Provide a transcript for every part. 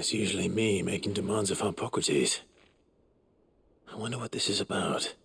It's usually me making demands of Hippocrates. I wonder what this is about.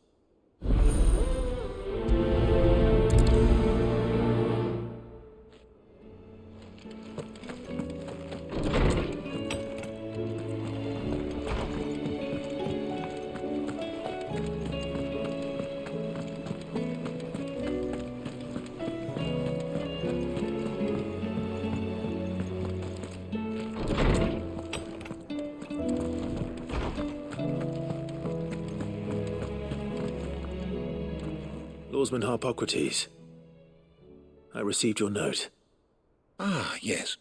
Lawsman Hippocrates. I received your note. Ah, yes.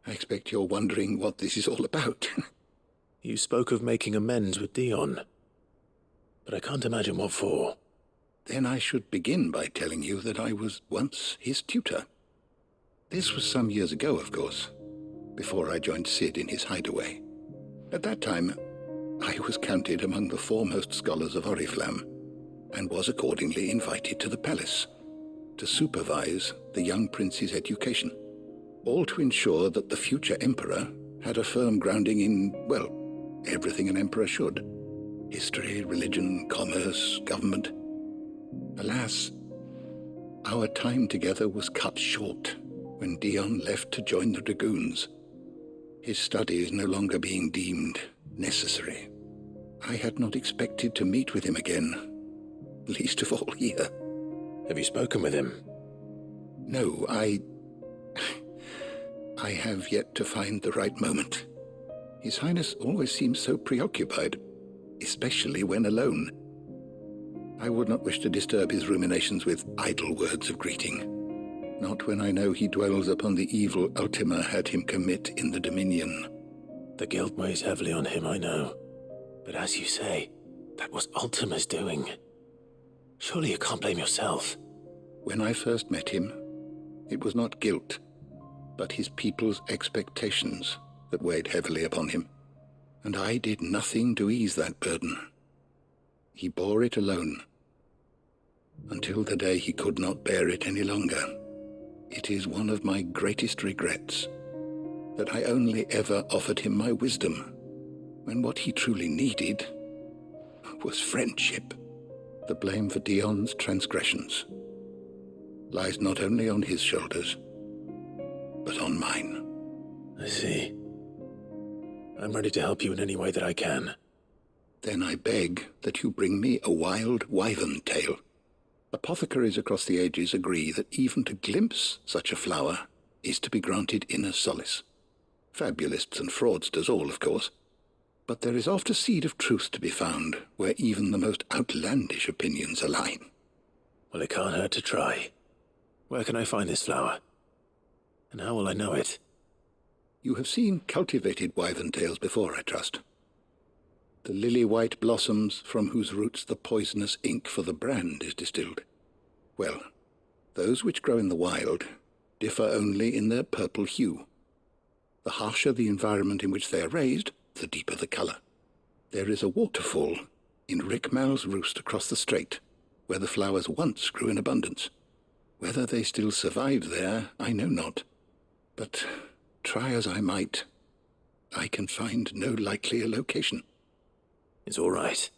I expect you're wondering what this is all about. You spoke of making amends with Dion, but I can't imagine what for. Then I should begin by telling you that I was once his tutor. This was some years ago, of course, before I joined Sid in his hideaway. At that time, I was counted among the foremost scholars of Oriflamme, and was accordingly invited to the palace to supervise the young prince's education, all to ensure that the future emperor had a firm grounding in, well, everything an emperor should. History, religion, commerce, government. Alas, our time together was cut short when Dion left to join the dragoons, his studies no longer being deemed necessary. I had not expected to meet with him again, least of all here. Have you spoken with him? No, I have yet to find the right moment. His Highness always seems so preoccupied, especially when alone. I would not wish to disturb his ruminations with idle words of greeting, not when I know he dwells upon the evil Ultima had him commit in the Dominion. The guilt weighs heavily on him, I know. But as you say, that was Ultima's doing. Surely you can't blame yourself. When I first met him, it was not guilt, but his people's expectations that weighed heavily upon him, and I did nothing to ease that burden. He bore it alone, until the day he could not bear it any longer. It is one of my greatest regrets that I only ever offered him my wisdom, when what he truly needed was friendship. The blame for Dion's transgressions lies not only on his shoulders, but on mine. I see. I'm ready to help you in any way that I can. Then I beg that you bring me a wild wyvern tail. Apothecaries across the ages agree that even to glimpse such a flower is to be granted inner solace. Fabulists and fraudsters all, of course. But there is oft a seed of truth to be found where even the most outlandish opinions align. Well, it can't hurt to try. Where can I find this flower? And how will I know it? You have seen cultivated wyvern tails before, I trust. The lily-white blossoms from whose roots the poisonous ink for the brand is distilled. Well, those which grow in the wild differ only in their purple hue. The harsher the environment in which they are raised, the deeper the colour. There is a waterfall in Rickmal's roost across the strait, where the flowers once grew in abundance. Whether they still survive there, I know not. But try as I might, I can find no likelier location. It's all right.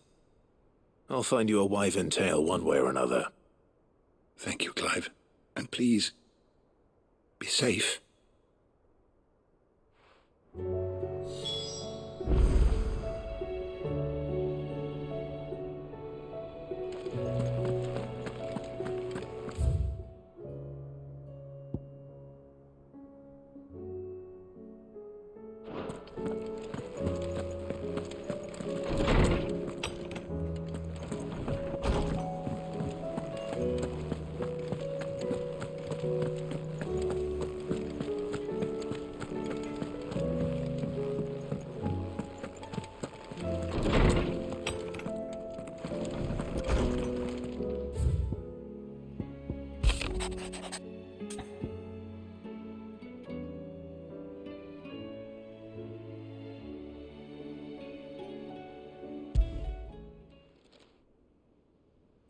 I'll find you a wyvern tail one way or another. Thank you, Clive. And please, be safe.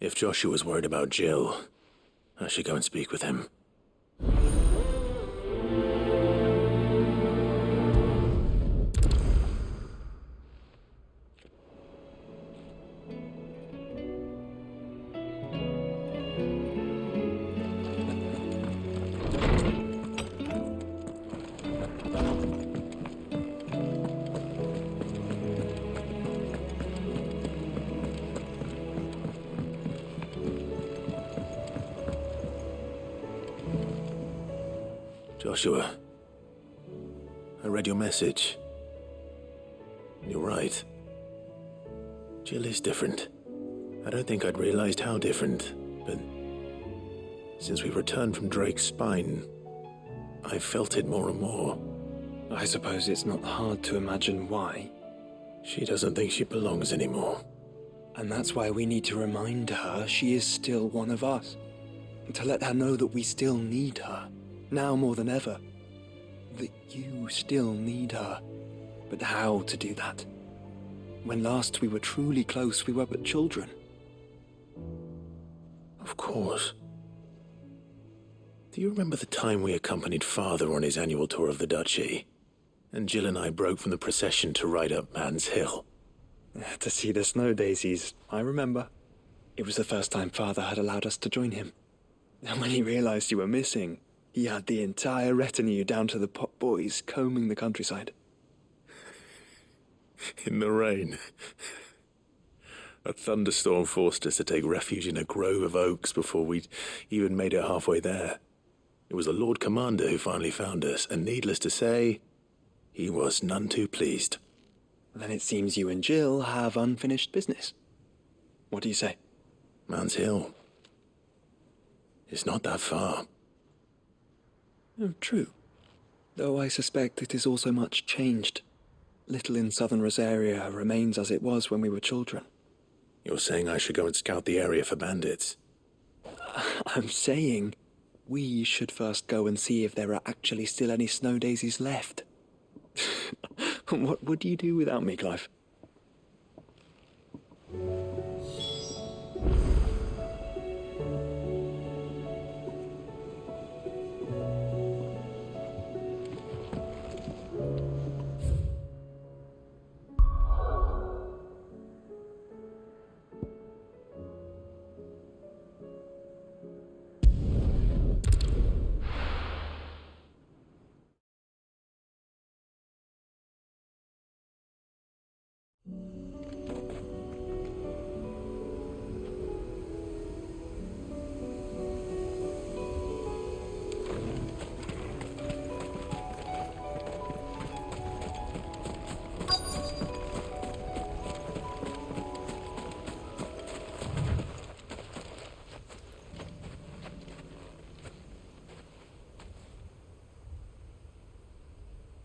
If Joshua's worried about Jill, I should go and speak with him. Joshua, I read your message. You're right. Jill is different. I don't think I'd realized how different, but since we returned from Drake's spine, I've felt it more and more. I suppose it's not hard to imagine why. She doesn't think she belongs anymore. And that's why we need to remind her she is still one of us. To let her know that we still need her, now more than ever. That you still need her. But how to do that? When last we were truly close, we were but children. Of course. Do you remember the time we accompanied Father on his annual tour of the Duchy? And Jill and I broke from the procession to ride up Man's Hill. To see the snow daisies, I remember. It was the first time Father had allowed us to join him. And when he realized you were missing, he had the entire retinue down to the pot boys combing the countryside. In the rain. A thunderstorm forced us to take refuge in a grove of oaks before we'd even made it halfway there. It was the Lord Commander who finally found us, and needless to say, he was none too pleased. Then it seems you and Jill have unfinished business. What do you say? Man's Hill. It's not that far. Oh, true. Though I suspect it is also much changed. Little in southern Rosaria remains as it was when we were children. You're saying I should go and scout the area for bandits? I'm saying we should first go and see if there are actually still any snow daisies left. What would you do without me, Clive?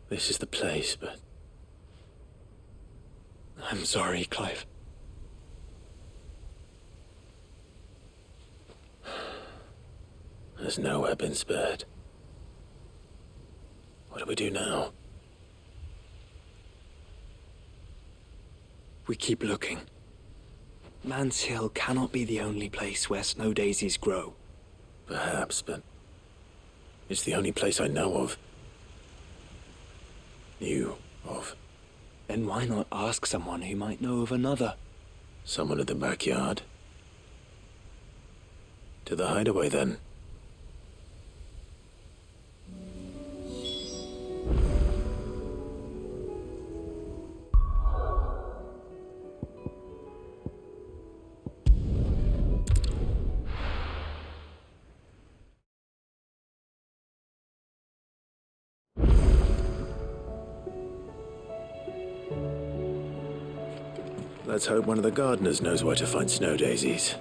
This is the place, but I'm sorry, Clive. there's nowhere been spared. What do we do now? We keep looking. Man's Hill cannot be the only place where snow daisies grow. Perhaps, but it's the only place I know of. Knew of. Then why not ask someone who might know of another? Someone in the backyard. To the hideaway, then. Let's hope one of the gardeners knows where to find snow daisies.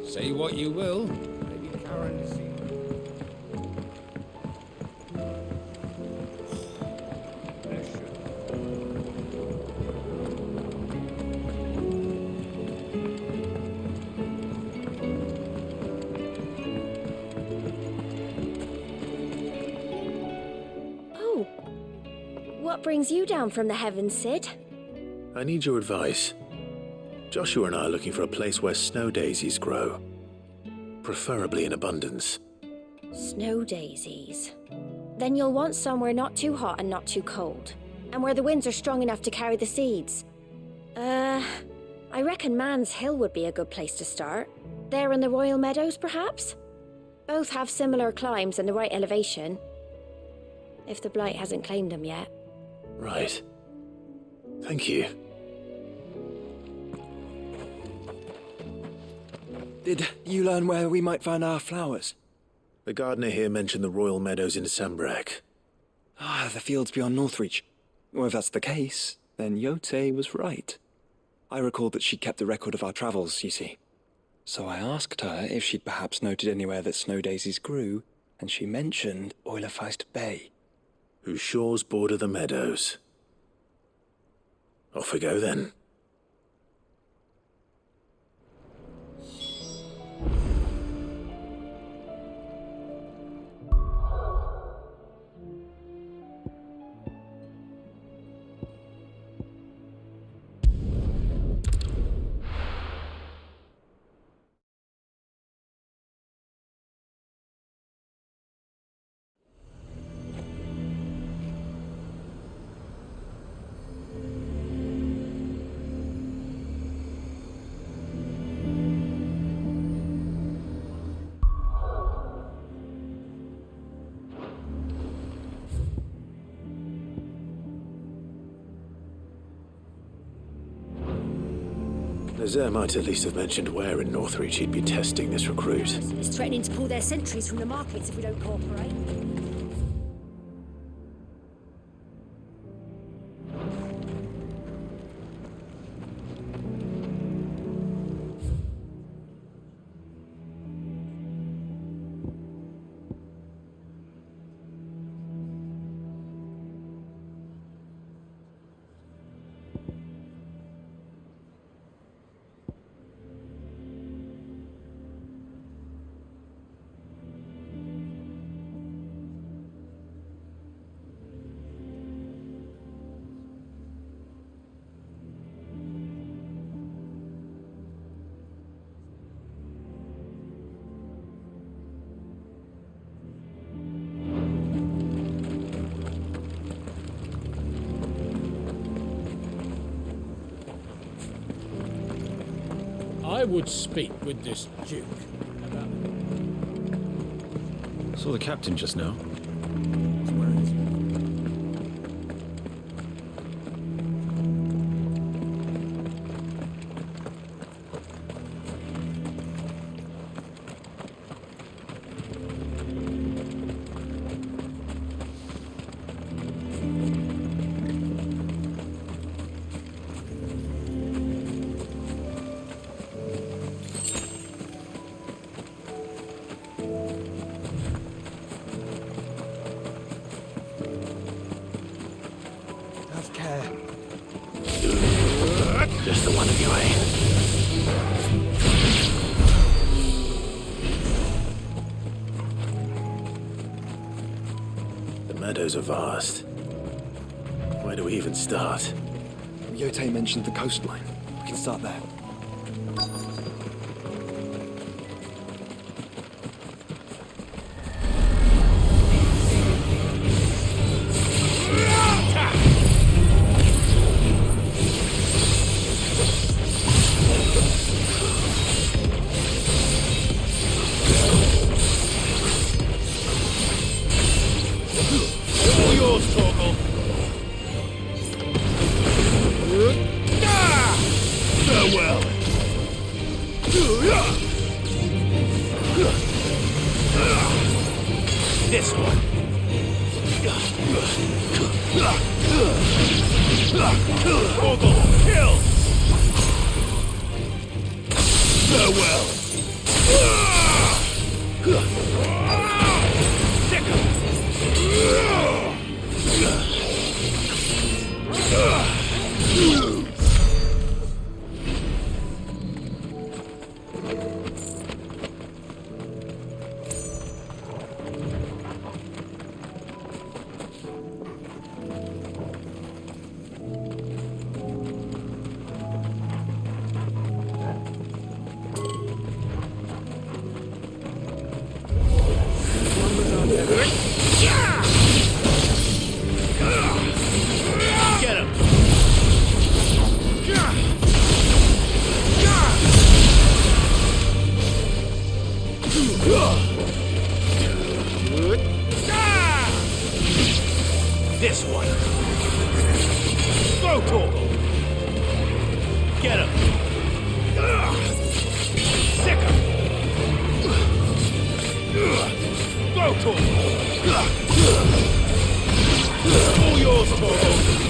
Say what you will. Maybe Karen is seen. Oh. What brings you down from the heavens, Sid? I need your advice. Joshua and I are looking for a place where snow daisies grow. Preferably in abundance. Snow daisies. Then you'll want somewhere not too hot and not too cold. And where the winds are strong enough to carry the seeds. I reckon Man's Hill would be a good place to start. There in the Royal Meadows, perhaps? Both have similar climbs and the right elevation. If the Blight hasn't claimed them yet. Right. Thank you. Did you learn where we might find our flowers? The gardener here mentioned the Royal Meadows in Sambrak. Ah, the fields beyond Northreach. Well, if that's the case, then Yote was right. I recalled that she kept a record of our travels, you see. So I asked her if she'd perhaps noted anywhere that snow daisies grew, and she mentioned Oilefeist Bay. Whose shores border the meadows. Off we go then. Nazaire might at least have mentioned where in Northreach he'd be testing this recruit. He's threatening to pull their sentries from the markets if we don't cooperate. I would speak with this Duke about... Saw the captain just now. Where is he? Have care. Just the one of you, eh? The meadows are vast. Where do we even start? Yote mentioned the coastline. We can start there. This one. Ogle, kill! Farewell! This one. Go, Torgal! Get him! Sick him! Go, Torgal! All yours, Torgal!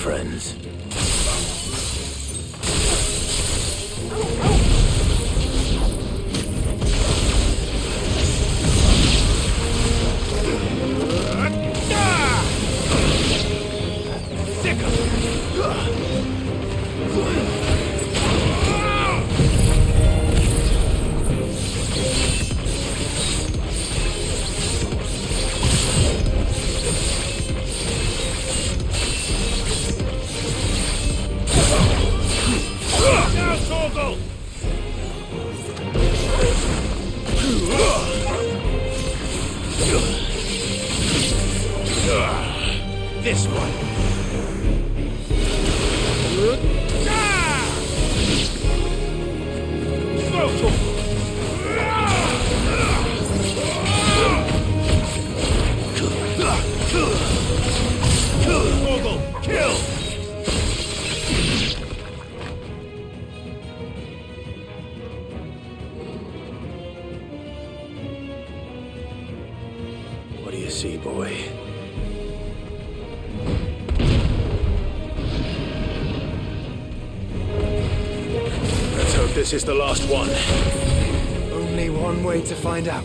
friends. This one. Kill! What do you see, boy? Let's hope this is the last one. Only one way to find out.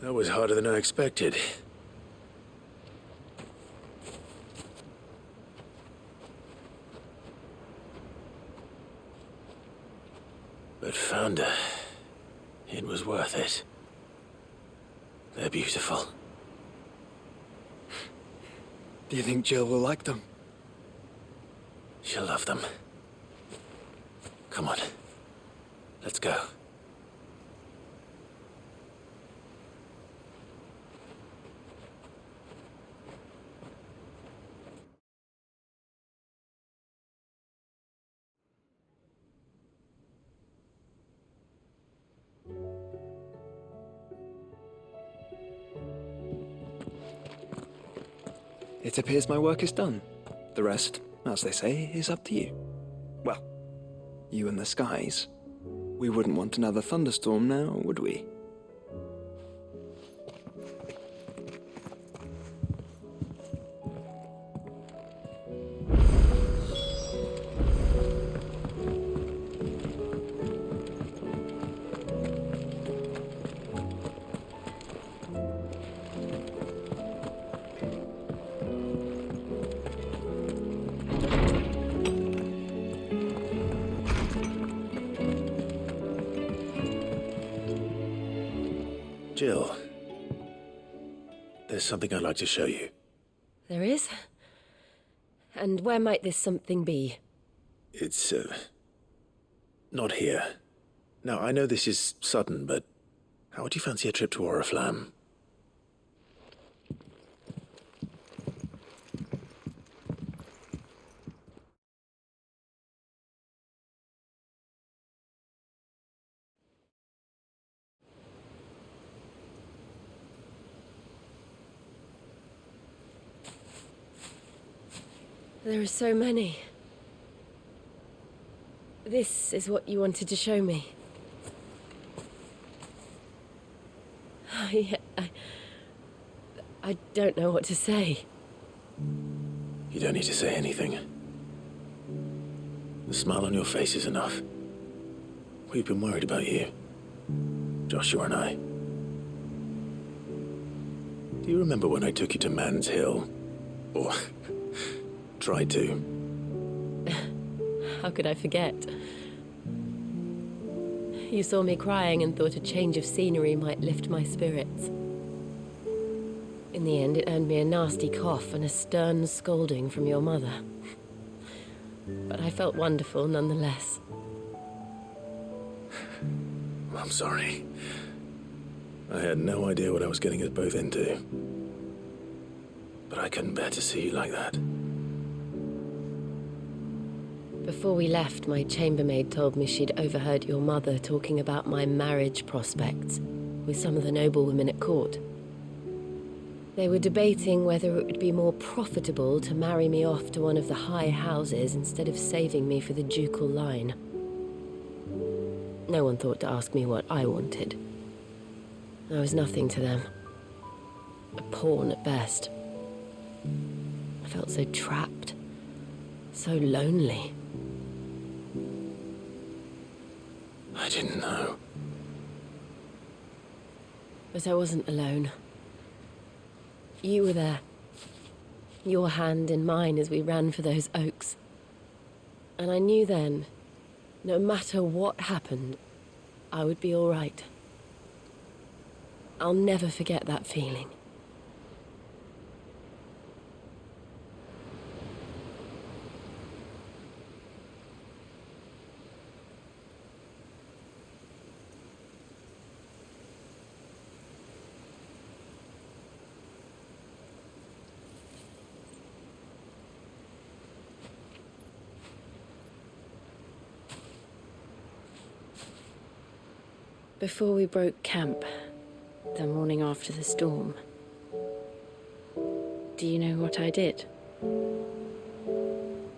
That was harder than I expected. But found her. It was worth it. They're beautiful. Do you think Jill will like them? She'll love them. Come on. Let's go. It appears my work is done. The rest, as they say, is up to you. Well, you and the skies. We wouldn't want another thunderstorm now, would we? Jill, there's something I'd like to show you. There is? And where might this something be? It's, not here. Now, I know this is sudden, but how would you fancy a trip to Oriflamme? There are so many. This is what you wanted to show me. I don't know what to say. You don't need to say anything. The smile on your face is enough. We've been worried about you. Joshua and I. Do you remember when I took you to Man's Hill? Or tried to? How could I forget? You saw me crying and thought a change of scenery might lift my spirits. In the end, it earned me a nasty cough and a stern scolding from your mother. But I felt wonderful nonetheless. I'm sorry. I had no idea what I was getting us both into. But I couldn't bear to see you like that. Before we left, my chambermaid told me she'd overheard your mother talking about my marriage prospects with some of the noblewomen at court. They were debating whether it would be more profitable to marry me off to one of the high houses instead of saving me for the ducal line. No one thought to ask me what I wanted. I was nothing to them. A pawn at best. I felt so trapped, so lonely. I didn't know. But I wasn't alone. You were there. Your hand in mine as we ran for those oaks. And I knew then, no matter what happened, I would be all right. I'll never forget that feeling. Before we broke camp, the morning after the storm, do you know what I did?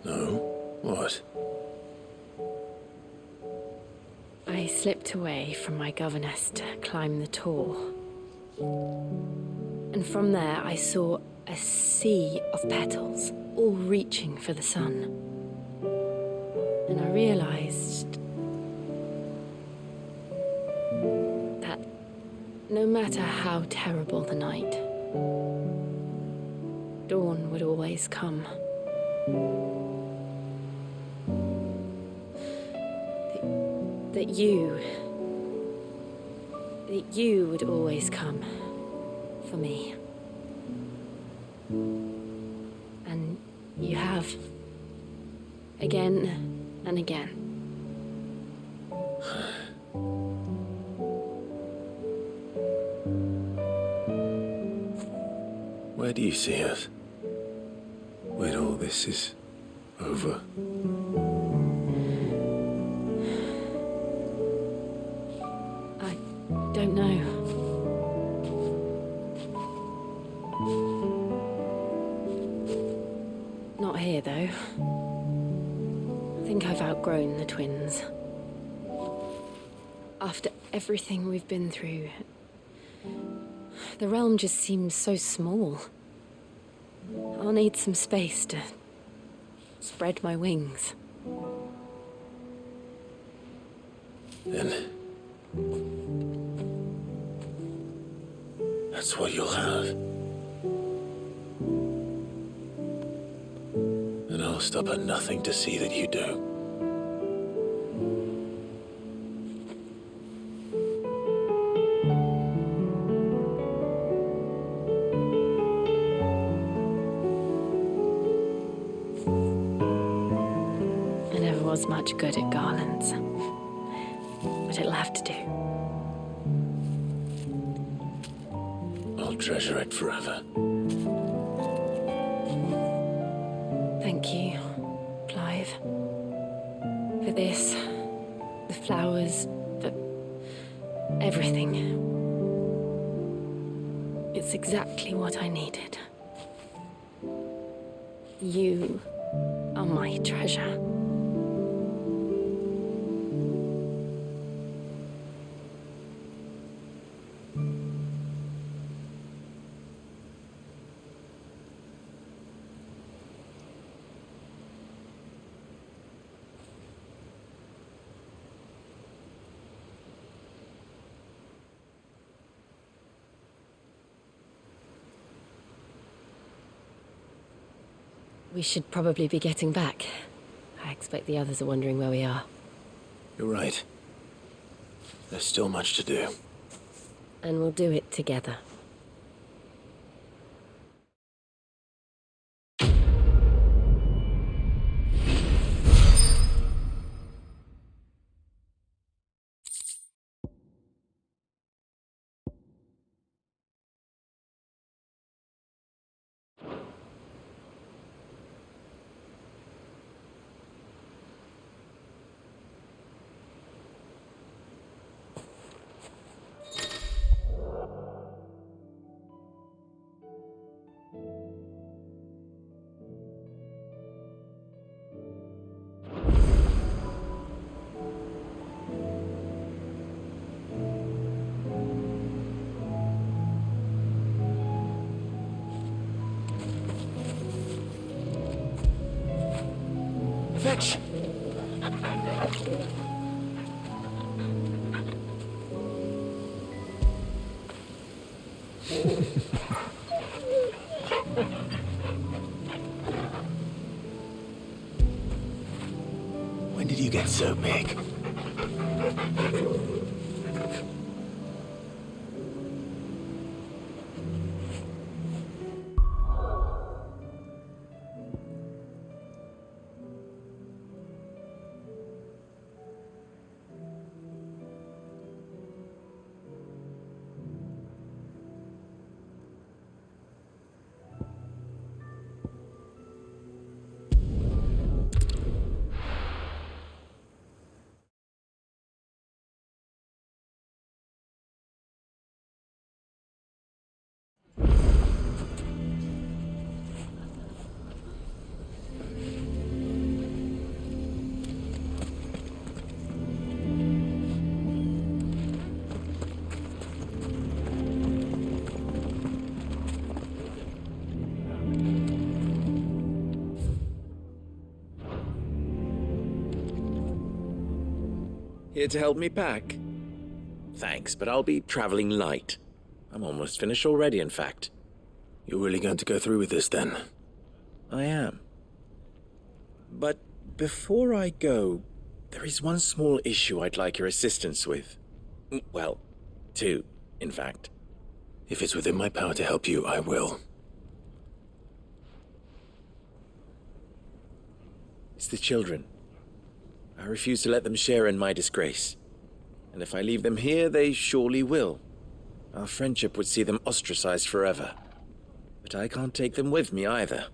No? What? I slipped away from my governess to climb the tor. And from there I saw a sea of petals, all reaching for the sun. And I realized that no matter how terrible the night, dawn would always come. That you would always come for me. And you have, again and again. Where do you see us? When all this is over? I don't know. Not here, though. I think I've outgrown the twins. After everything we've been through, the realm just seems so small. I'll need some space to spread my wings. Then that's what you'll have. And I'll stop at nothing to see that you do. I never was much good at garlands, but it'll have to do. I'll treasure it forever. Thank you, Clive. For this, the flowers, for everything. It's exactly what I needed. You are my treasure. We should probably be getting back. I expect the others are wondering where we are. You're right. There's still much to do. And we'll do it together. Fetch! When did you get so big? Here to help me pack? Thanks, but I'll be traveling light. I'm almost finished already, in fact. You're really going to go through with this, then? I am. But before I go, there is one small issue I'd like your assistance with. Well, two, in fact. If it's within my power to help you, I will. It's the children. I refuse to let them share in my disgrace. And if I leave them here, they surely will. Our friendship would see them ostracized forever. But I can't take them with me either.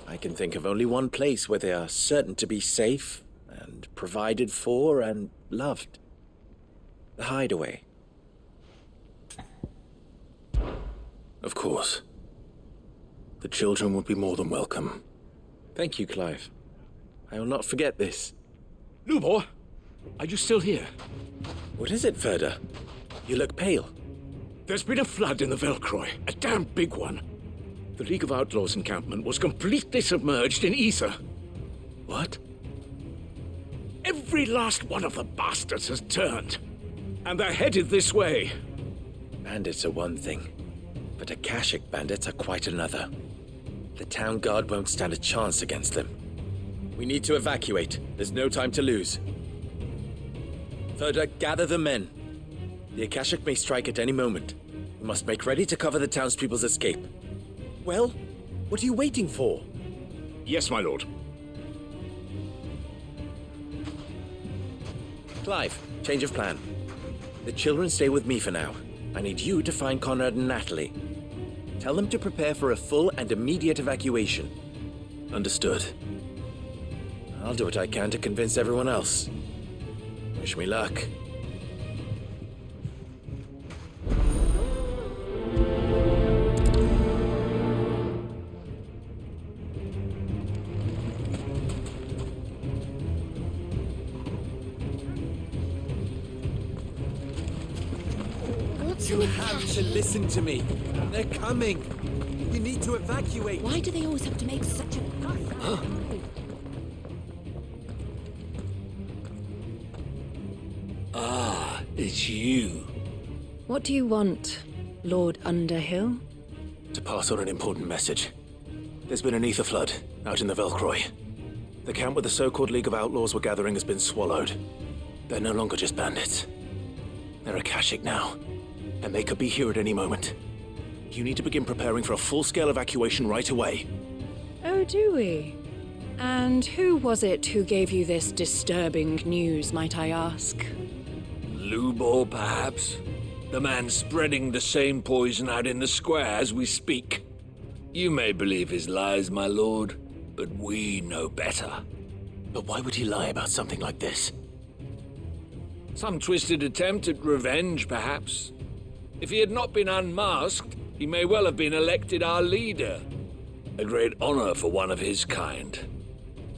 I can think of only one place where they are certain to be safe and provided for and loved. The hideaway. Of course. The children would be more than welcome. Thank you, Clive. I will not forget this. Lubor, are you still here? What is it, Ferda? You look pale. There's been a flood in the Velcroy, a damn big one. The League of Outlaws encampment was completely submerged in ether. What? Every last one of the bastards has turned, and they're headed this way. Bandits are one thing, but Akashic bandits are quite another. The town guard won't stand a chance against them. We need to evacuate. There's no time to lose. Ferda, gather the men. The Akashic may strike at any moment. We must make ready to cover the townspeople's escape. Well, what are you waiting for? Yes, my lord. Clive, change of plan. The children stay with me for now. I need you to find Conrad and Natalie. Tell them to prepare for a full and immediate evacuation. Understood. I'll do what I can to convince everyone else. Wish me luck. What's You in have to listen to me. They're coming. You need to evacuate. Why do they always have to make such a fuss? It's you. What do you want, Lord Underhill? To pass on an important message. There's been an ether flood. Out in the Velcroy. The camp where the so-called League of Outlaws were gathering has been swallowed. They're no longer just bandits. They're Akashic now, and they could be here at any moment. You need to begin preparing for a full-scale evacuation right away. Oh, do we? And who was it who gave you this disturbing news, might I ask? Lubor, perhaps? The man spreading the same poison out in the square as we speak. You may believe his lies, my lord, but we know better. But why would he lie about something like this? Some twisted attempt at revenge, perhaps. If he had not been unmasked, he may well have been elected our leader. A great honor for one of his kind.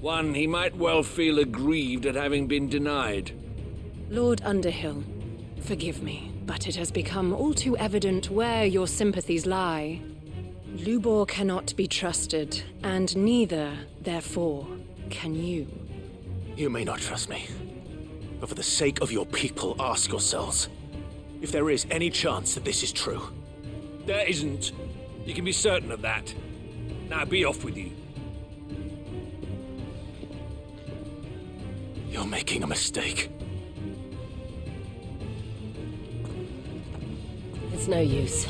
One he might well feel aggrieved at having been denied. Lord Underhill, forgive me, but it has become all too evident where your sympathies lie. Lubor cannot be trusted, and neither, therefore, can you. You may not trust me, but for the sake of your people, ask yourselves if there is any chance that this is true. There isn't. You can be certain of that. Now be off with you. You're making a mistake. It's no use.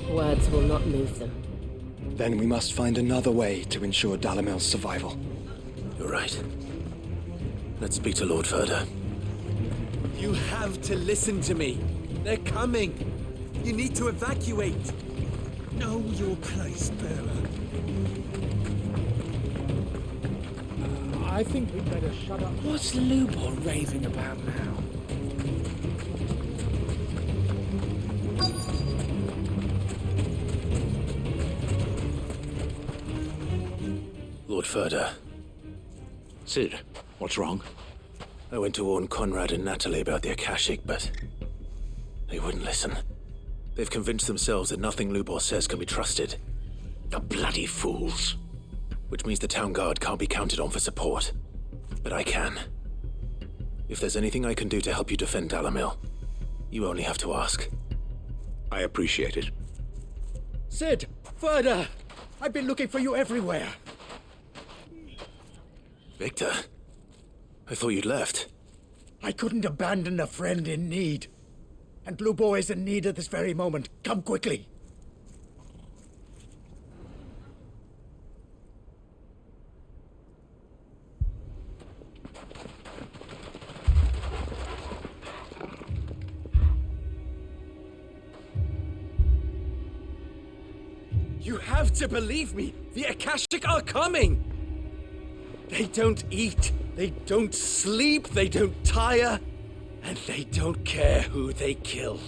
Words will not move them. Then we must find another way to ensure Dalamil's survival. You're right. Let's speak to Lord Ferda. You have to listen to me. They're coming. You need to evacuate. Know your place, bearer. I think we'd better shut up. What's Lubor raving about now? Lord Ferda. Sid, what's wrong? I went to warn Conrad and Natalie about the Akashic, but they wouldn't listen. They've convinced themselves that nothing Lubor says can be trusted. The bloody fools. Which means the town guard can't be counted on for support. But I can. If there's anything I can do to help you defend Dalamil, you only have to ask. I appreciate it. Sid! Ferda! I've been looking for you everywhere. Victor? I thought you'd left. I couldn't abandon a friend in need. And Lubor is in need at this very moment. Come quickly. You have to believe me. The Akashic are coming. They don't eat, they don't sleep, they don't tire, and they don't care who they kill.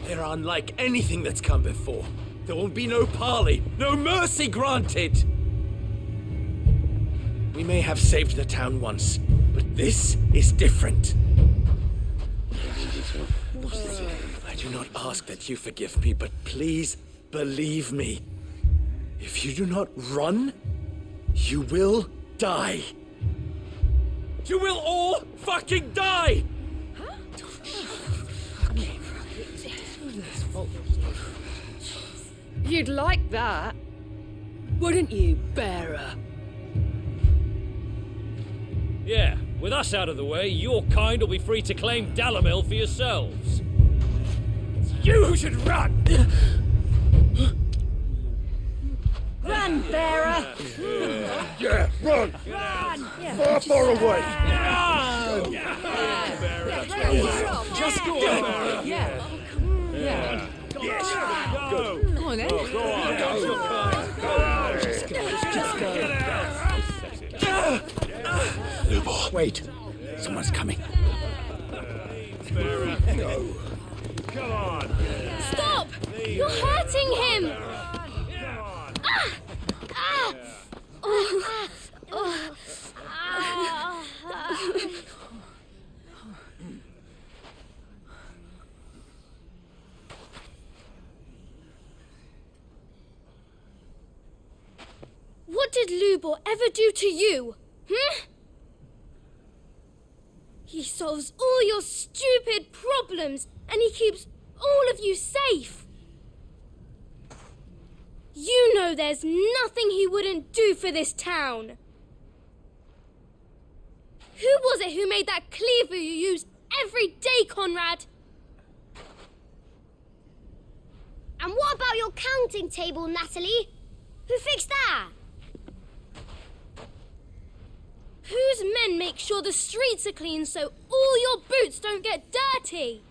They're unlike anything that's come before. There will be no parley, no mercy granted. We may have saved the town once, but this is different. I do not ask that you forgive me, but please believe me. If you do not run, you will die. You will all fucking die! You'd like that, wouldn't you, bearer? Yeah, with us out of the way, your kind will be free to claim Dalamil for yourselves. It's you who should run! Run, bearer! Yeah, run! Run! Far, far away! Just go on. Yeah. Yeah. Yes! Go. Come on, then. Go on, Just go. Lubor. Wait, someone's coming. Go. Come on. Stop! You're hurting him! What did Lubor ever do to you? He solves all your stupid problems, and he keeps all of you safe. You know there's nothing he wouldn't do for this town. Who was it who made that cleaver you use every day, Conrad? And what about your counting table, Natalie? Who fixed that? Whose men make sure the streets are clean so all your boots don't get dirty?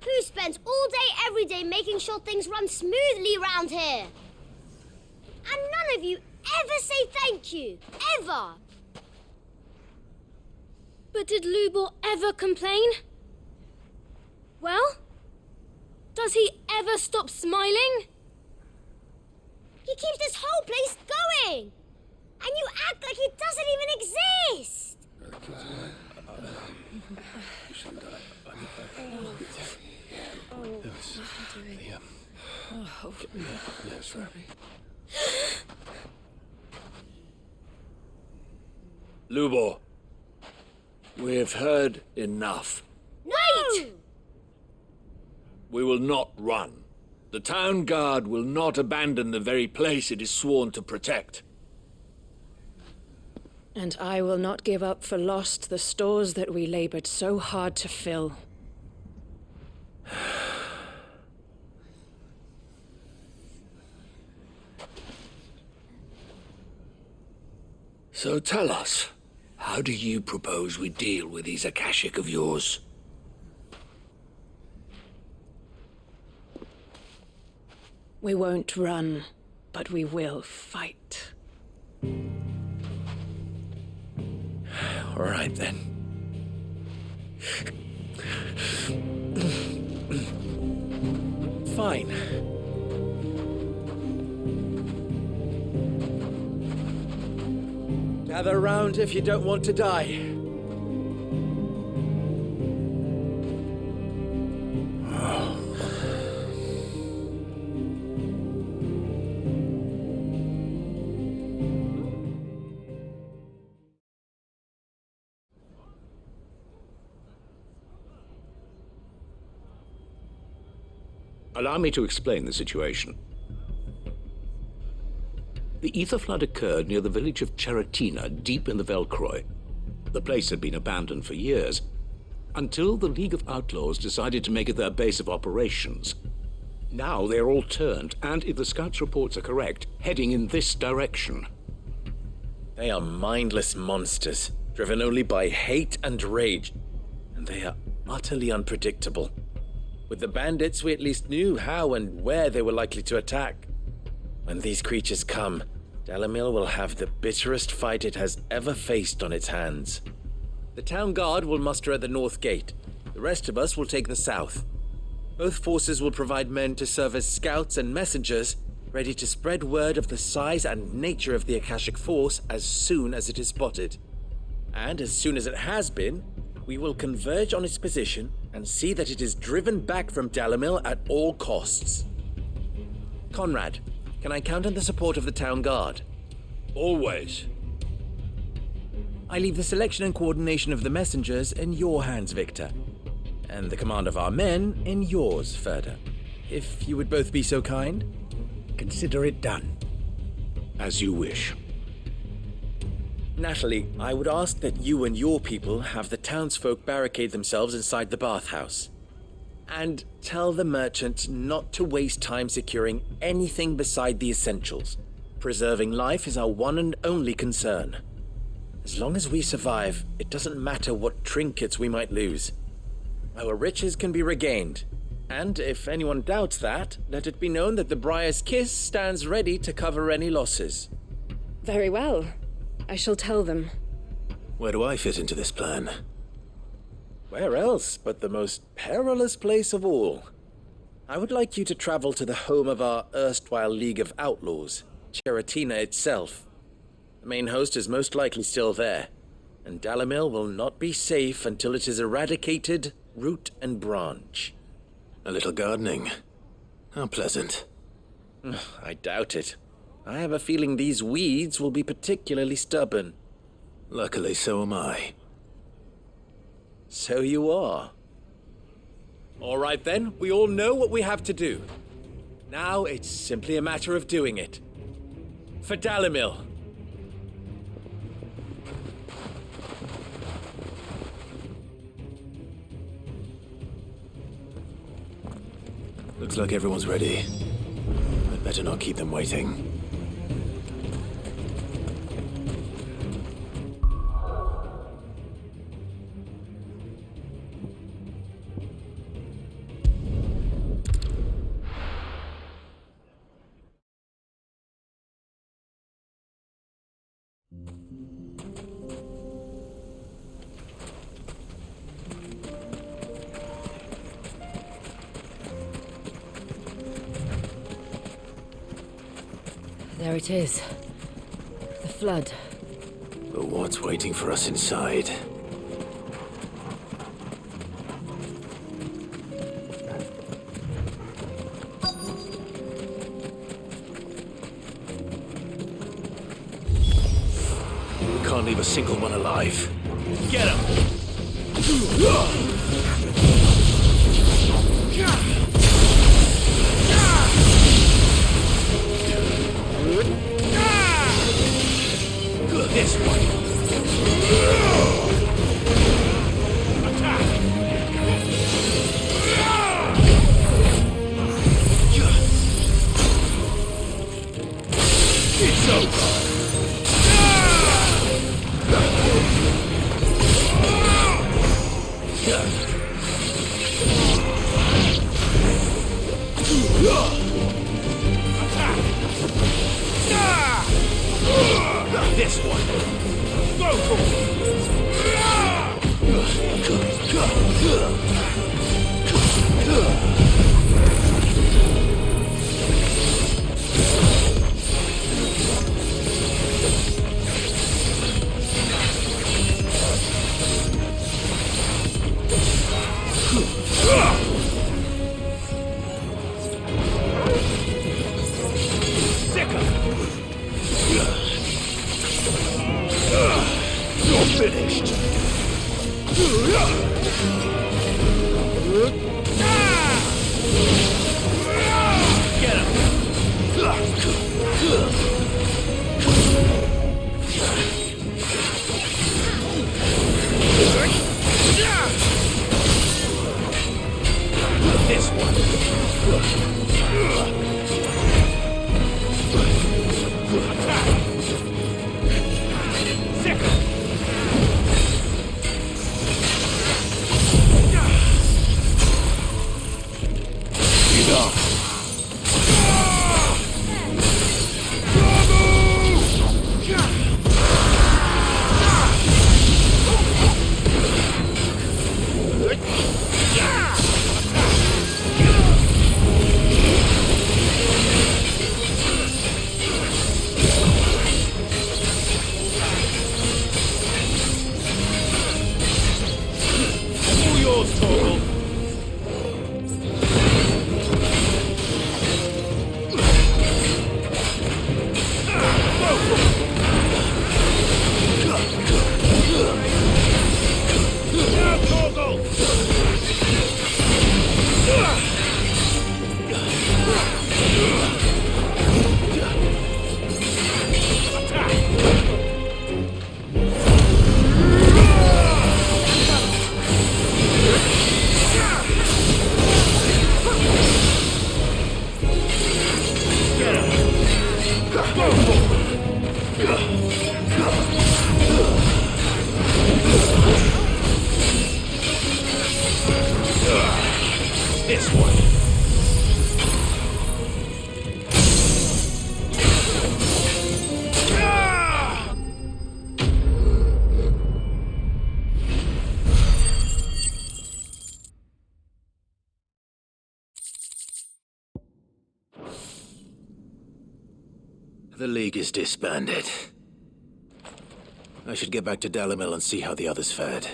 Who spends all day every day making sure things run smoothly round here? And none of you ever say thank you. Ever. But did Lubor ever complain? Well, does he ever stop smiling? He keeps this whole place going. And you act like it doesn't even exist. Lubor, we've heard enough. Wait! We will not run. The town guard will not abandon the very place it is sworn to protect. And I will not give up for lost the stores that we labored so hard to fill. So tell us, how do you propose we deal with these Akashic of yours? We won't run, but we will fight. All right, then. Fine. Gather round if you don't want to die. Allow me to explain the situation. The ether flood occurred near the village of Cheratina, deep in the Velcroy. The place had been abandoned for years, until the League of Outlaws decided to make it their base of operations. Now they're all turned, and if the scouts' reports are correct, heading in this direction. They are mindless monsters, driven only by hate and rage, and they are utterly unpredictable. With the bandits, we at least knew how and where they were likely to attack. When these creatures come, Dalamil will have the bitterest fight it has ever faced on its hands. The town guard will muster at the north gate. The rest of us will take the south. Both forces will provide men to serve as scouts and messengers, ready to spread word of the size and nature of the Akashic force as soon as it is spotted. And as soon as it has been, we will converge on its position and see that it is driven back from Dalamil at all costs. Conrad, can I count on the support of the town guard? Always. I leave the selection and coordination of the messengers in your hands, Victor, and the command of our men in yours, Ferda. If you would both be so kind. Consider it done. As you wish. Natalie, I would ask that you and your people have the townsfolk barricade themselves inside the bathhouse. And tell the merchant not to waste time securing anything beside the essentials. Preserving life is our one and only concern. As long as we survive, it doesn't matter what trinkets we might lose. Our riches can be regained. And if anyone doubts that, let it be known that the Briar's Kiss stands ready to cover any losses. Very well. I shall tell them. Where do I fit into this plan? Where else but the most perilous place of all? I would like you to travel to the home of our erstwhile League of Outlaws, Cheratina itself. The main host is most likely still there, and Dalamil will not be safe until it is eradicated, root and branch. A little gardening. How pleasant. I doubt it. I have a feeling these weeds will be particularly stubborn. Luckily, so am I. So you are. All right then, we all know what we have to do. Now it's simply a matter of doing it. For Dalimil. Looks like everyone's ready. I'd better not keep them waiting. There it is. The flood. But what's waiting for us inside? We can't leave a single one alive. Get him! This one. Attack. It's over. This one. Go for You're finished. Get him. This one. Attack. Second. This one. The League is disbanded. I should get back to Dalimil and see how the others fared.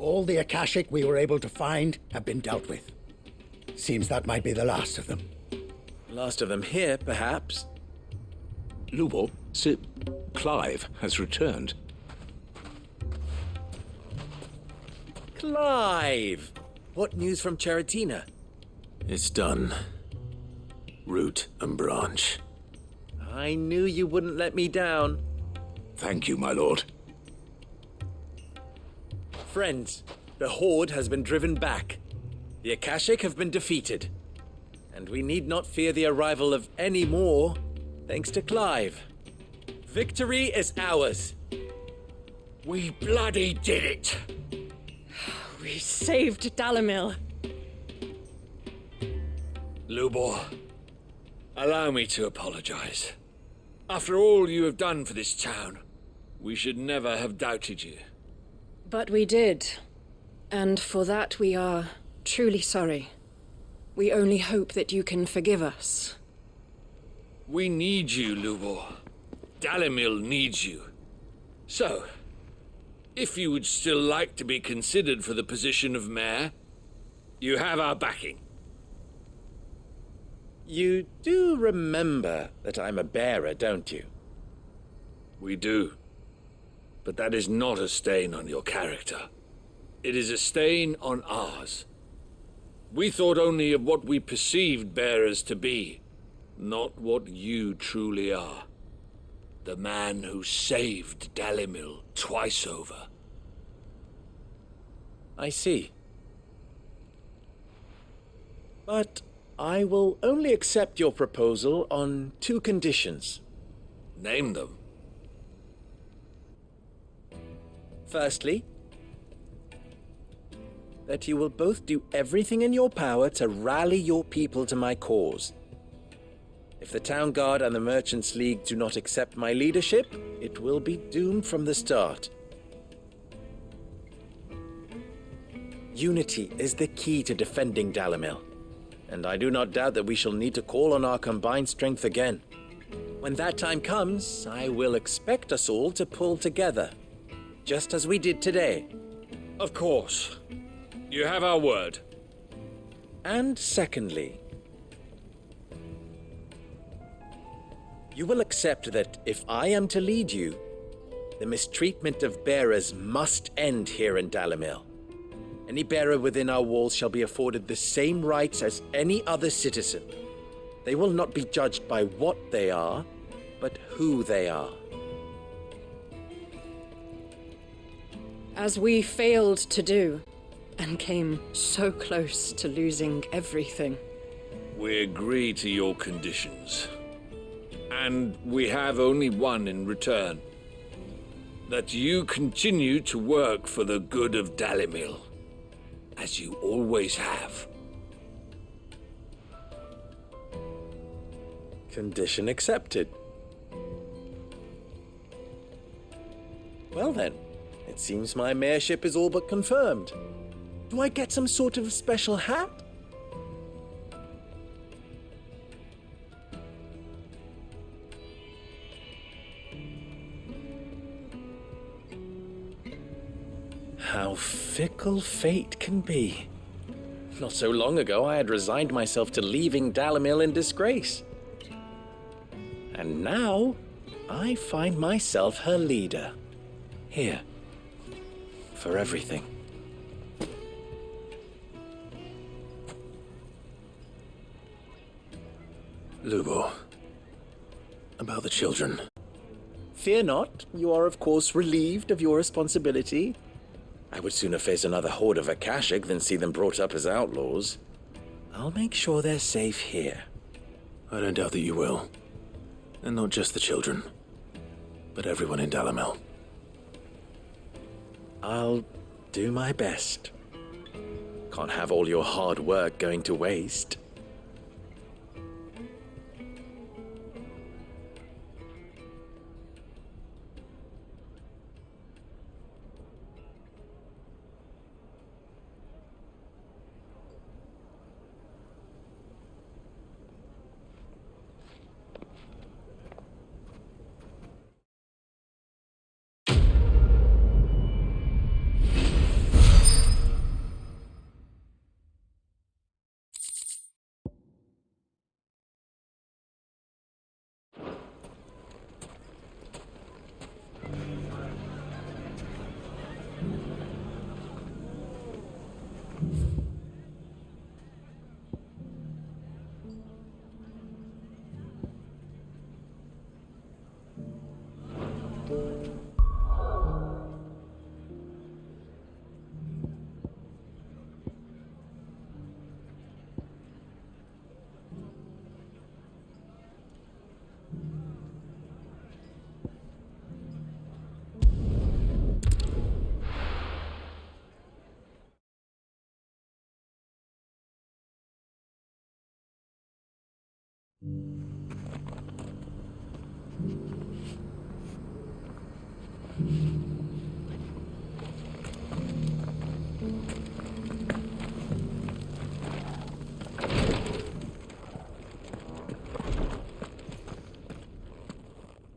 All the Akashic we were able to find have been dealt with. Seems that might be the last of them. Last of them here, perhaps. Lubor, Sir Clive has returned. Clive! What news from Charatina? It's done. Root and branch. I knew you wouldn't let me down. Thank you, my lord. Friends, the Horde has been driven back. The Akashic have been defeated. And we need not fear the arrival of any more, thanks to Clive. Victory is ours. We bloody did it! We saved Dalamil. Lubor, allow me to apologize. After all you have done for this town, we should never have doubted you. But we did. And for that we are truly sorry. We only hope that you can forgive us. We need you, Lubor. Dalamil needs you. So, if you would still like to be considered for the position of mayor, you have our backing. You do remember that I'm a bearer, don't you? We do. But that is not a stain on your character. It is a stain on ours. We thought only of what we perceived bearers to be, not what you truly are. The man who saved Dalamil twice over. I see. But I will only accept your proposal on 2 conditions. Name them. Firstly, that you will both do everything in your power to rally your people to my cause. If the Town Guard and the Merchants League do not accept my leadership, it will be doomed from the start. Unity is the key to defending Dalamil, and I do not doubt that we shall need to call on our combined strength again. When that time comes, I will expect us all to pull together, just as we did today. Of course. You have our word. And secondly, you will accept that if I am to lead you, the mistreatment of bearers must end here in Dalamil. Any bearer within our walls shall be afforded the same rights as any other citizen. They will not be judged by what they are, but who they are. As we failed to do, and came so close to losing everything. We agree to your conditions. And we have only one in return. That you continue to work for the good of Dalamil, as you always have. Condition accepted. Well then, it seems my mayorship is all but confirmed. Do I get some sort of special hat? How fickle fate can be. Not so long ago, I had resigned myself to leaving Dalamil in disgrace. And now, I find myself her leader. Here. For everything. Lubor. About the children. Fear not, you are of course relieved of your responsibility. I would sooner face another horde of Akashic than see them brought up as outlaws. I'll make sure they're safe here. I don't doubt that you will. And not just the children, but everyone in Dalamil. I'll do my best. Can't have all your hard work going to waste.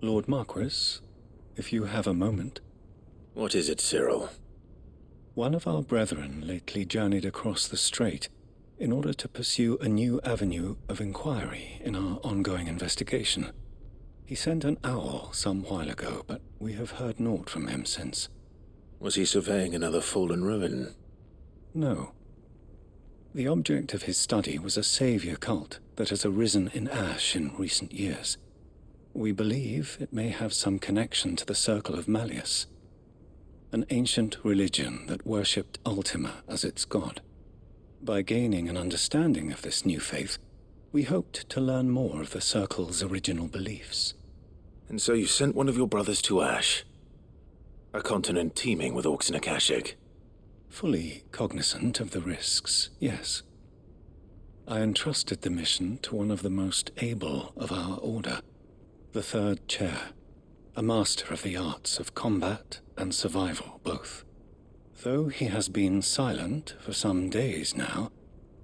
Lord Marquis, if you have a moment. What is it, Cyril? One of our brethren lately journeyed across the strait in order to pursue a new avenue of inquiry in our ongoing investigation. He sent an owl some while ago, but we have heard naught from him since. Was he surveying another fallen ruin? No. The object of his study was a savior cult that has arisen in Ash in recent years. We believe it may have some connection to the Circle of Malleus, an ancient religion that worshipped Ultima as its god. By gaining an understanding of this new faith, we hoped to learn more of the Circle's original beliefs. And so you sent one of your brothers to Ash, a continent teeming with orcs and Akashic. Fully cognizant of the risks, yes. I entrusted the mission to one of the most able of our order, the Third Chair, a master of the arts of combat and survival both. Though he has been silent for some days now,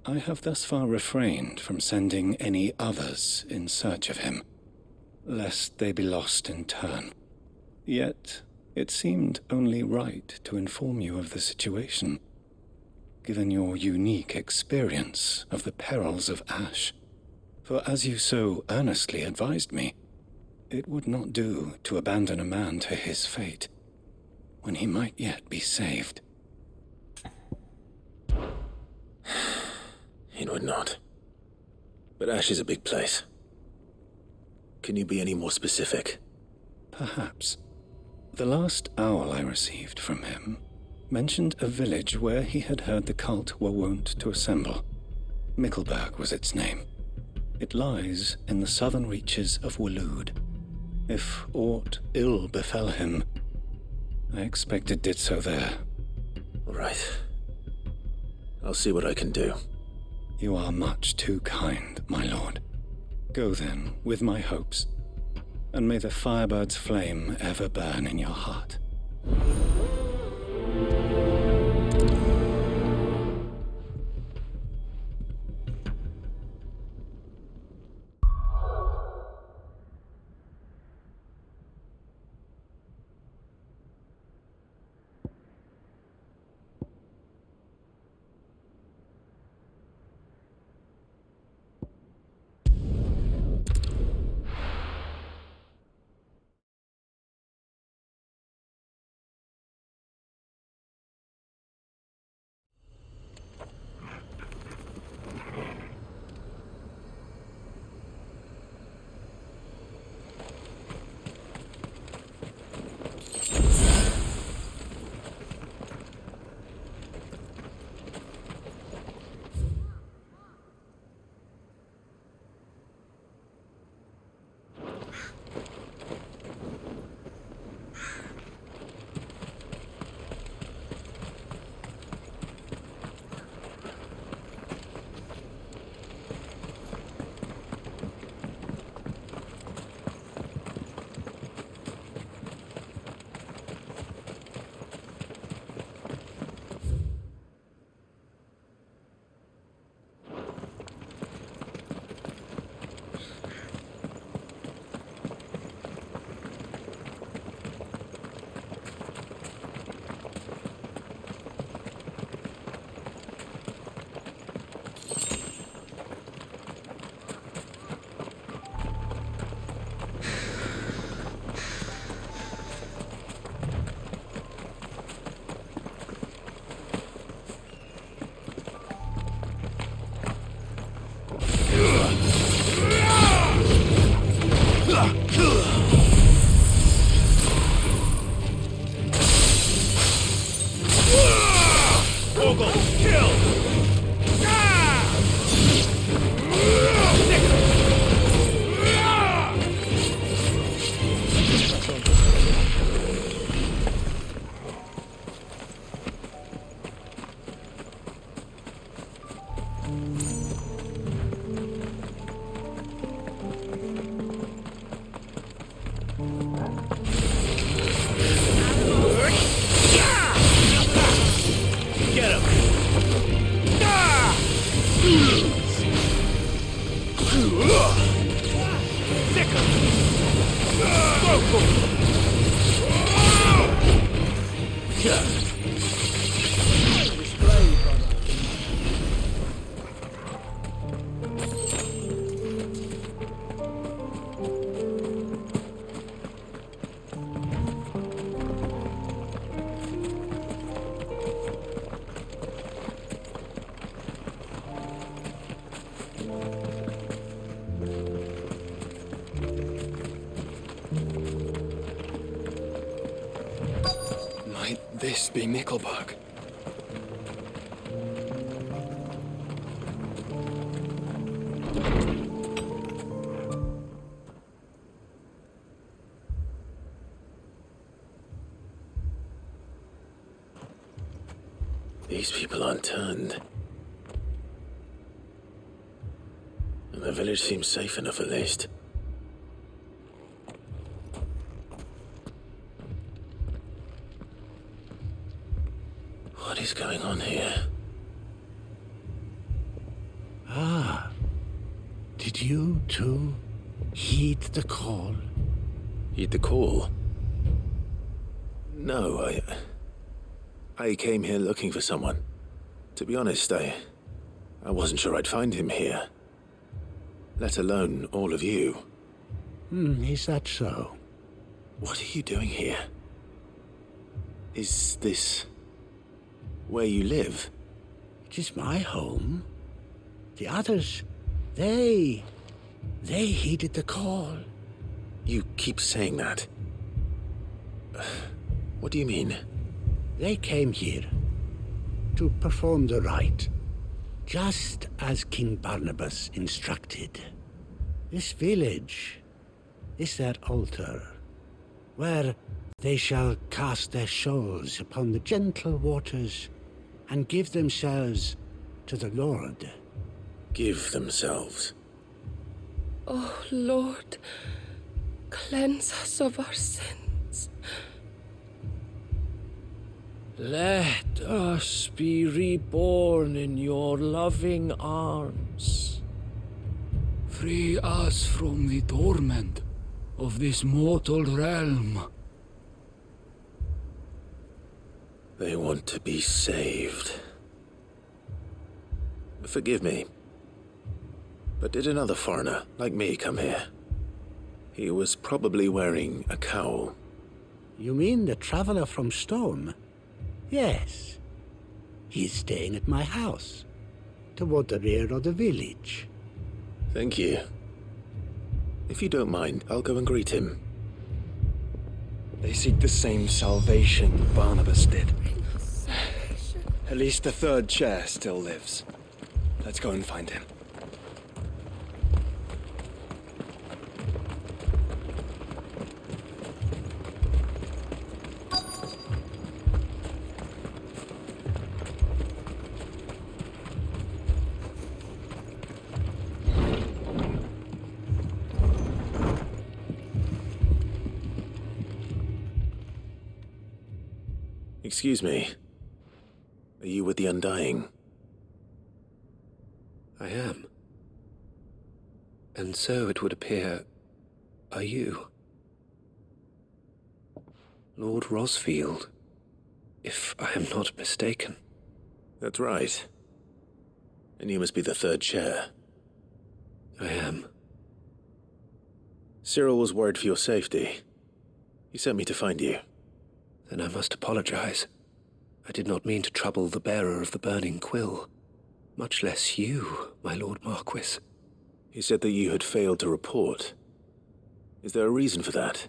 I have thus far refrained from sending any others in search of him, lest they be lost in turn. Yet, it seemed only right to inform you of the situation, given your unique experience of the perils of Ash. For as you so earnestly advised me, it would not do to abandon a man to his fate, when he might yet be saved. It would not. But Ash is a big place. Can you be any more specific? Perhaps. The last owl I received from him mentioned a village where he had heard the cult were wont to assemble. Mickleburg was its name. It lies in the southern reaches of Waloed. If aught ill befell him, I expect it did so there. Right. I'll see what I can do. You are much too kind, my lord. Go then, with my hopes, and may the firebird's flame ever burn in your heart. danger! Might this be Nickelberg? These people aren't turned. And the village seems safe enough at least. What is going on here? Ah. Did you, too, heed the call? Heed the call? No, I came here looking for someone. To be honest, I wasn't sure I'd find him here. Let alone all of you. Is that so? What are you doing here? Is this where you live? It is my home. The others, they heeded the call. You keep saying that. What do you mean? They came here to perform the rite, just as King Barnabas instructed. This village is their altar, where they shall cast their souls upon the gentle waters and give themselves to the Lord. Give themselves? Oh, Lord, cleanse us of our sins. Let us be reborn in your loving arms. Free us from the torment of this mortal realm. They want to be saved. Forgive me, but did another foreigner like me come here? He was probably wearing a cowl. You mean the traveler from Stone? Yes. He is staying at my house, toward the rear of the village. Thank you. If you don't mind, I'll go and greet him. They seek the same salvation Barnabas did. At least the third chair still lives. Let's go and find him. Excuse me. Are you with the Undying? I am. And so it would appear, are you. Lord Rosfield, if I am not mistaken. That's right. And you must be the third chair. I am. Cyril was worried for your safety. He sent me to find you. Then I must apologize. I did not mean to trouble the bearer of the burning quill. Much less you, my Lord Marquis. He said that you had failed to report. Is there a reason for that?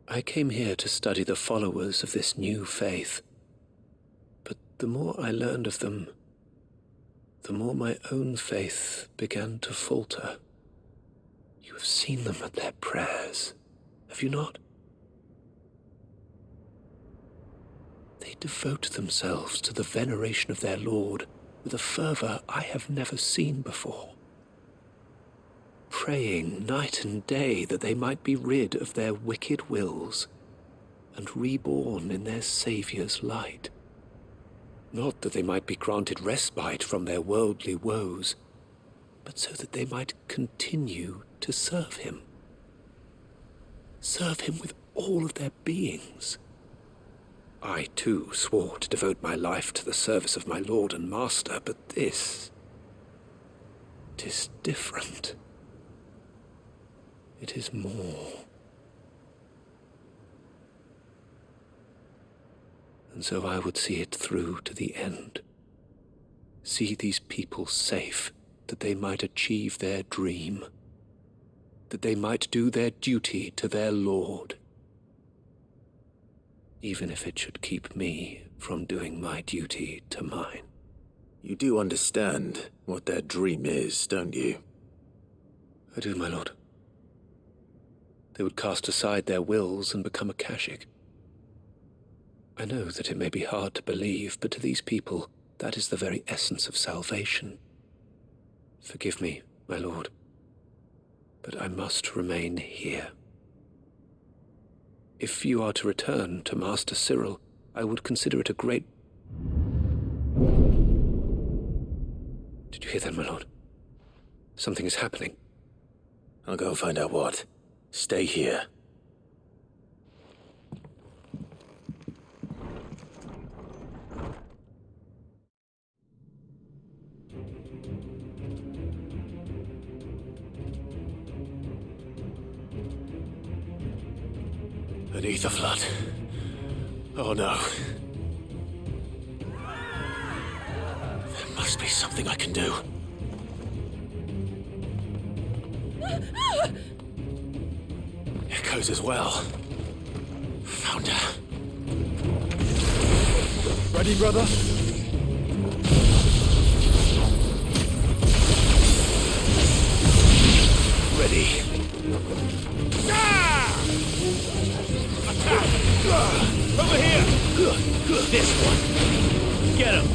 I came here to study the followers of this new faith. But the more I learned of them, the more my own faith began to falter. You have seen them at their prayers, have you not? They devote themselves to the veneration of their Lord with a fervor I have never seen before. Praying night and day that they might be rid of their wicked wills and reborn in their Saviour's light. Not that they might be granted respite from their worldly woes, but so that they might continue to serve him. Serve him with all of their beings. I, too, swore to devote my life to the service of my lord and master, but this... it is different. It is more. And so I would see it through to the end. See these people safe, that they might achieve their dream. That they might do their duty to their lord. Even if it should keep me from doing my duty to mine. You do understand what their dream is, don't you? I do, my lord. They would cast aside their wills and become Akashic. I know that it may be hard to believe, but to these people, that is the very essence of salvation. Forgive me, my lord, but I must remain here. If you are to return to Master Cyril, I would consider it a great... Did you hear that, my lord? Something is happening. I'll go and find out what. Stay here. Beneath the flood. Oh no. There must be something I can do. Echoes as well. Found her. Ready, brother? Ready. Over here! This one! Get him!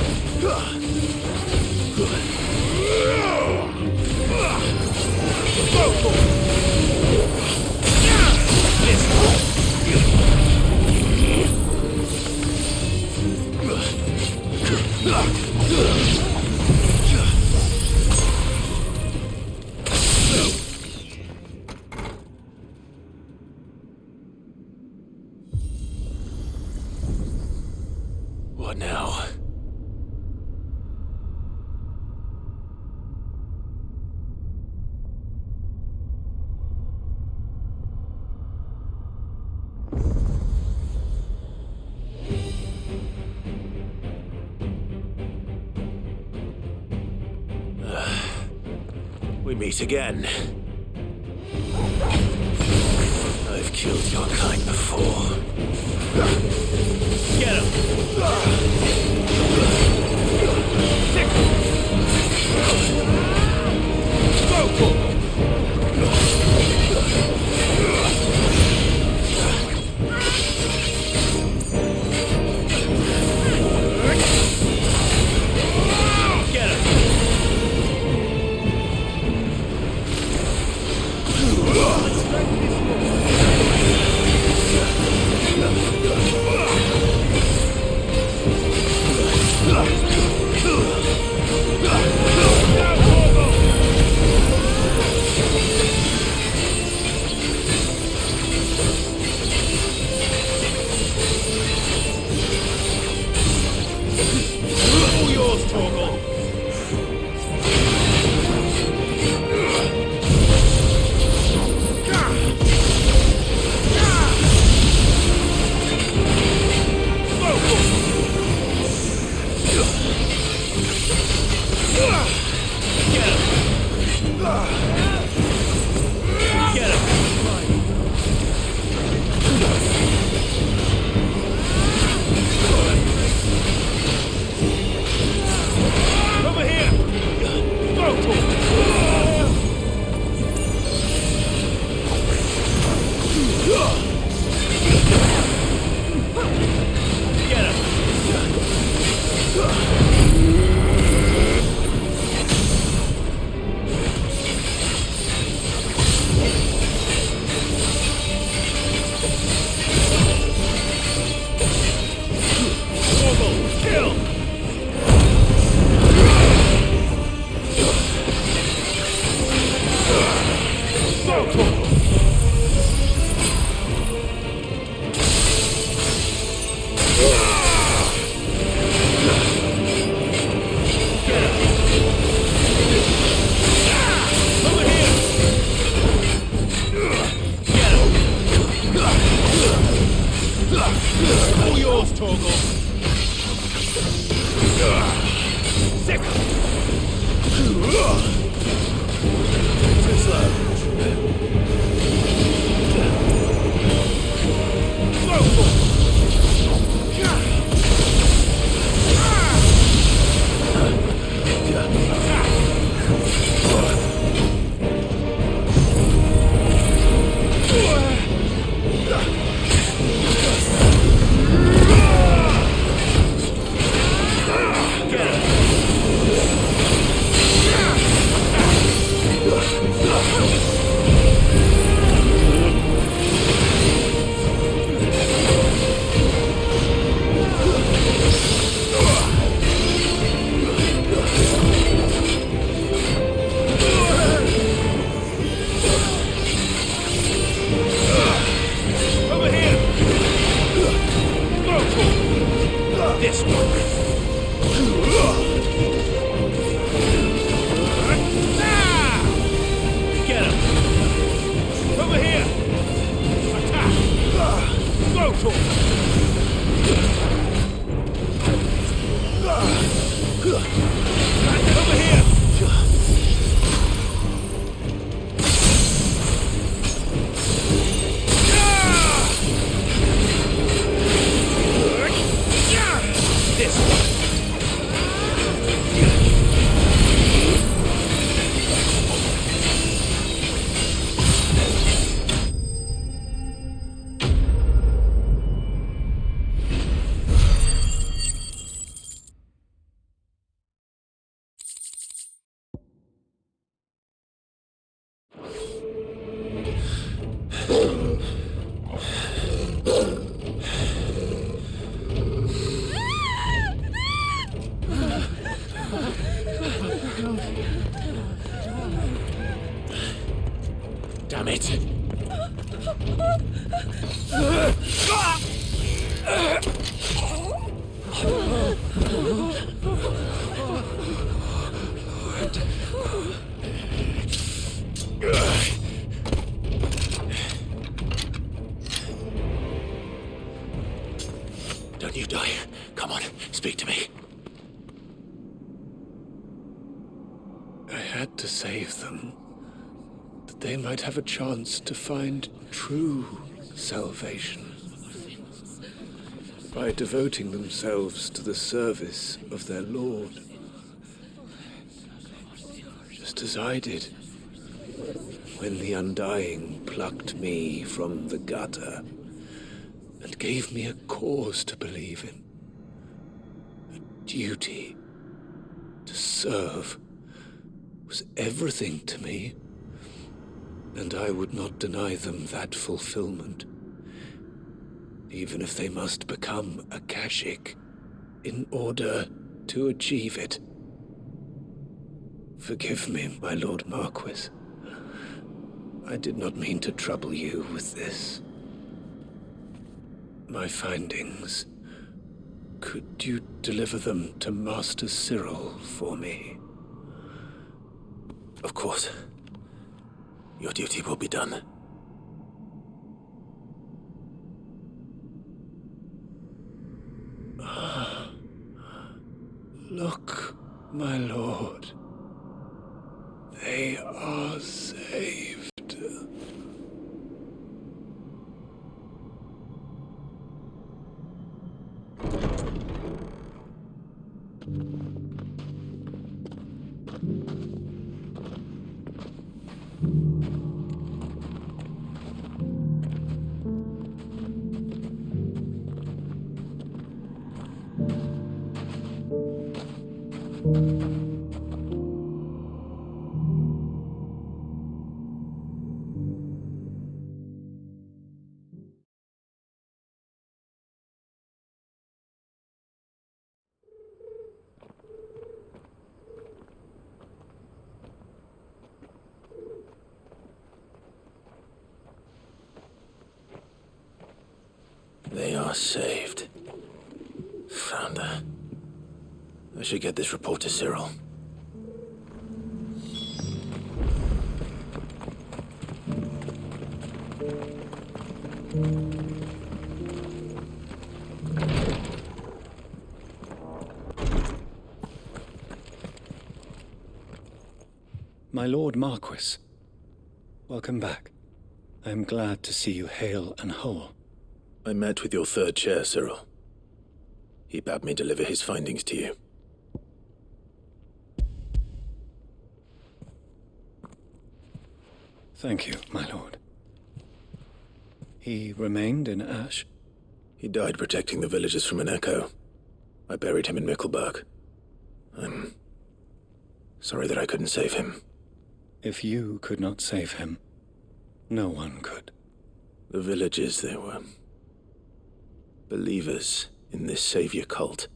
This one! What now? We meet again. I've killed your kind before. Get him! This one. Get him! Over here! Attack! Go for it! Over here! This one. Damn it! Don't you die. Come on, speak to me. I had to save them, that they might have a chance to find true salvation. By devoting themselves to the service of their Lord. Just as I did, when the Undying plucked me from the gutter and gave me a cause to believe in. A duty to serve was everything to me, and I would not deny them that fulfillment, even if they must become a Kashik in order to achieve it. Forgive me, my Lord Marquis. I did not mean to trouble you with this. My findings. Could you deliver them to Master Cyril for me? Of course. Your duty will be done. Look, my lord. They are saved. They are saved. Founder. I should get this report to Cyril. My Lord Marquis, welcome back. I am glad to see you hale and whole. I met with your third chair, Cyril. He bade me deliver his findings to you. Thank you, my lord. He remained in Ash? He died protecting the villagers from an echo. I buried him in Mickelberg. I'm sorry that I couldn't save him. If you could not save him, no one could. The villagers, they were believers in this savior cult.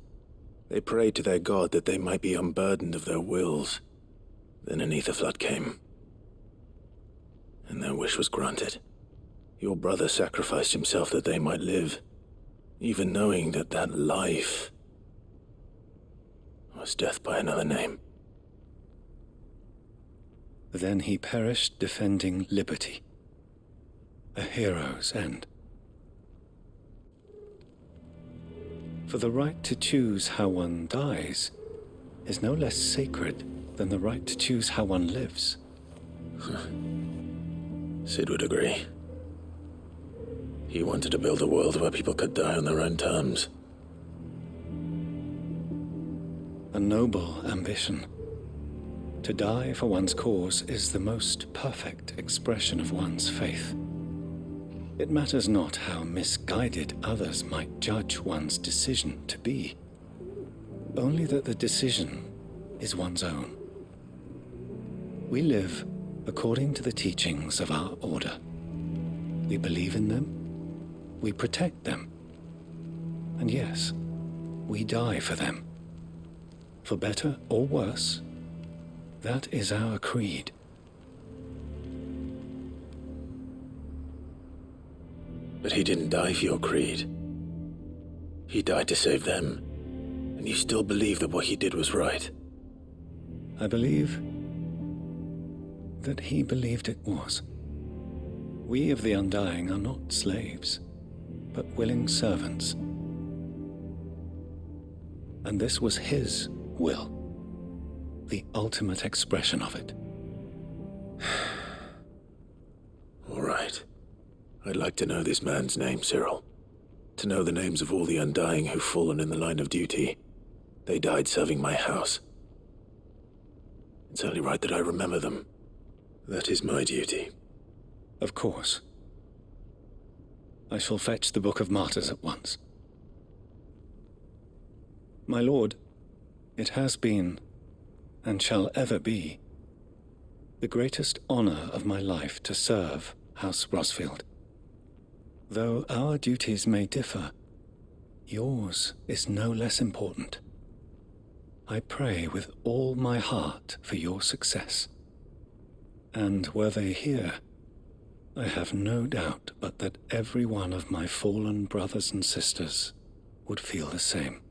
They prayed to their god that they might be unburdened of their wills. Then an ether flood came, and their wish was granted. Your brother sacrificed himself that they might live, even knowing that that life Was death by another name? Then he perished defending liberty. A hero's end. For the right to choose how one dies is no less sacred than the right to choose how one lives. Sid would agree. He wanted to build a world where people could die on their own terms. A noble ambition. To die for one's cause is the most perfect expression of one's faith. It matters not how misguided others might judge one's decision to be, only that the decision is one's own. We live according to the teachings of our order. We believe in them, we protect them, and yes, we die for them. For better or worse, that is our creed. But he didn't die for your creed. He died to save them, and you still believe that what he did was right. I believe that he believed it was. We of the Undying are not slaves, but willing servants. And this was his will, the ultimate expression of it. All right. I'd like to know this man's name, Cyril. To know the names of all the Undying who've fallen in the line of duty. They died serving my house. It's only right that I remember them. That is my duty. Of course. I shall fetch the Book of Martyrs at once. My lord, it has been, and shall ever be, the greatest honor of my life to serve House Rosfield. Though our duties may differ, yours is no less important. I pray with all my heart for your success. And were they here, I have no doubt but that every one of my fallen brothers and sisters would feel the same.